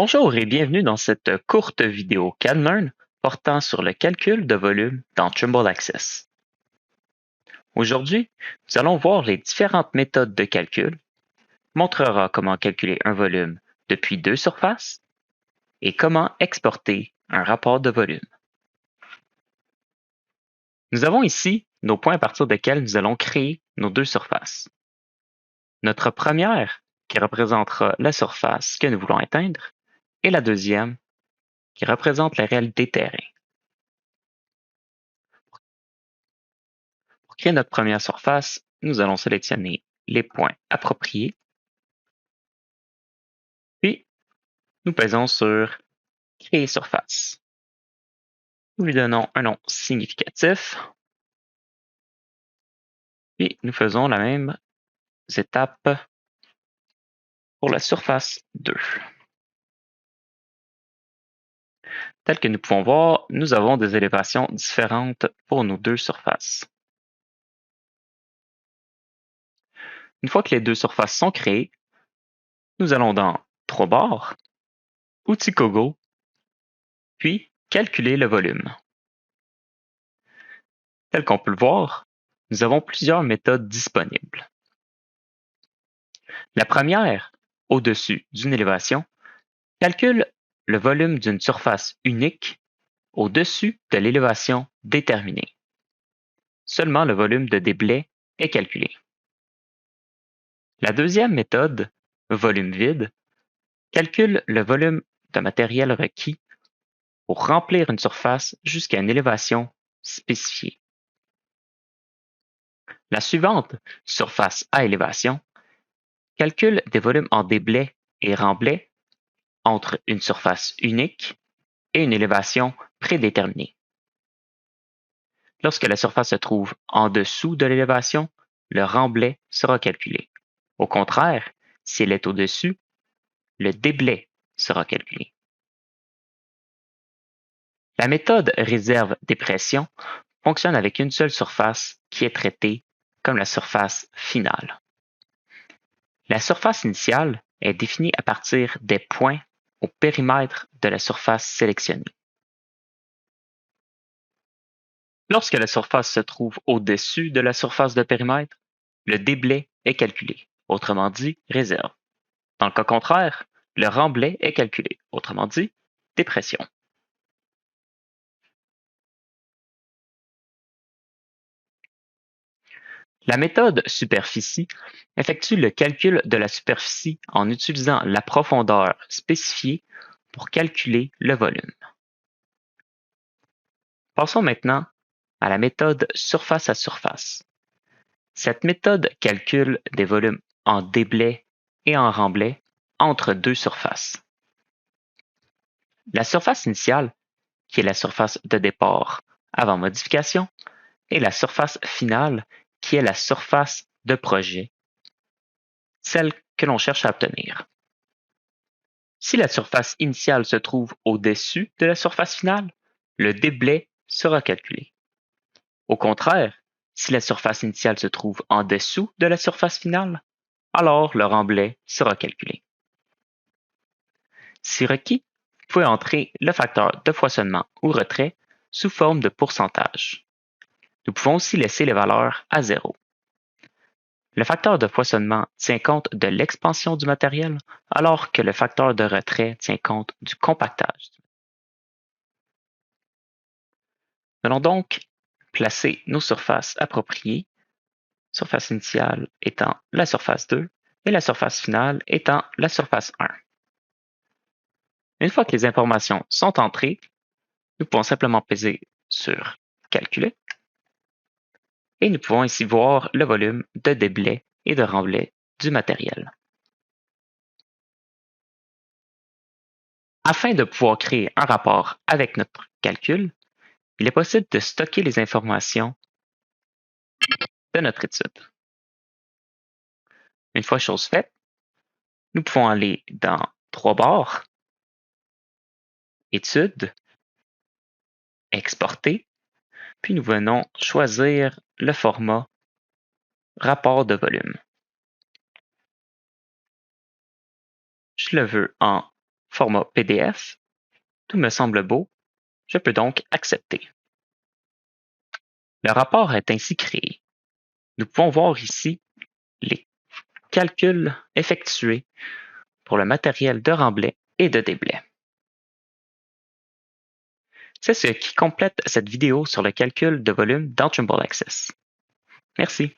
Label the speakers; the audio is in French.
Speaker 1: Bonjour et bienvenue dans cette courte vidéo CADlearn portant sur le calcul de volume dans Trimble Access. Aujourd'hui, nous allons voir les différentes méthodes de calcul, montrera comment calculer un volume depuis deux surfaces et comment exporter un rapport de volume. Nous avons ici nos points à partir desquels nous allons créer nos deux surfaces. Notre première, qui représentera la surface que nous voulons atteindre, et la deuxième, qui représente la réalité terrain. Pour créer notre première surface, nous allons sélectionner les points appropriés, puis nous pesons sur Créer surface. Nous lui donnons un nom significatif, puis nous faisons la même étape pour la surface 2. Tel que nous pouvons voir, nous avons des élévations différentes pour nos deux surfaces. Une fois que les deux surfaces sont créées, nous allons dans Trois bords, Outils Kogo, puis Calculer le volume. Tel qu'on peut le voir, nous avons plusieurs méthodes disponibles. La première, au-dessus d'une élévation, calcule le volume d'une surface unique au-dessus de l'élévation déterminée. Seulement le volume de déblai est calculé. La deuxième méthode, volume vide, calcule le volume de matériel requis pour remplir une surface jusqu'à une élévation spécifiée. La suivante, surface à élévation, calcule des volumes en déblai et remblai entre une surface unique et une élévation prédéterminée. Lorsque la surface se trouve en dessous de l'élévation, le remblai sera calculé. Au contraire, si elle est au-dessus, le déblai sera calculé. La méthode réserve dépression fonctionne avec une seule surface qui est traitée comme la surface finale. La surface initiale est définie à partir des points au périmètre de la surface sélectionnée. Lorsque la surface se trouve au-dessus de la surface de périmètre, le déblai est calculé, autrement dit réserve. Dans le cas contraire, le remblai est calculé, autrement dit dépression. La méthode superficie effectue le calcul de la superficie en utilisant la profondeur spécifiée pour calculer le volume. Passons maintenant à la méthode surface à surface. Cette méthode calcule des volumes en déblai et en remblai entre deux surfaces. La surface initiale, qui est la surface de départ avant modification, et la surface finale, qui est la surface de projet, celle que l'on cherche à obtenir. Si la surface initiale se trouve au-dessus de la surface finale, le déblai sera calculé. Au contraire, si la surface initiale se trouve en dessous de la surface finale, alors le remblai sera calculé. Si requis, vous pouvez entrer le facteur de foisonnement ou retrait sous forme de pourcentage. Nous pouvons aussi laisser les valeurs à 0. Le facteur de foisonnement tient compte de l'expansion du matériel, alors que le facteur de retrait tient compte du compactage. Nous allons donc placer nos surfaces appropriées, surface initiale étant la surface 2 et la surface finale étant la surface 1. Une fois que les informations sont entrées, nous pouvons simplement peser sur Calculer et nous pouvons ici voir le volume de déblai et de remblai du matériel. Afin de pouvoir créer un rapport avec notre calcul, il est possible de stocker les informations de notre étude. Une fois chose faite, nous pouvons aller dans Trois bords, Études, Exporter, puis nous venons choisir le format Rapport de volume. Je le veux en format PDF. Tout me semble beau, je peux donc accepter. Le rapport est ainsi créé. Nous pouvons voir ici les calculs effectués pour le matériel de remblai et de déblai. C'est ce qui complète cette vidéo sur le calcul de volume dans Trimble Access. Merci.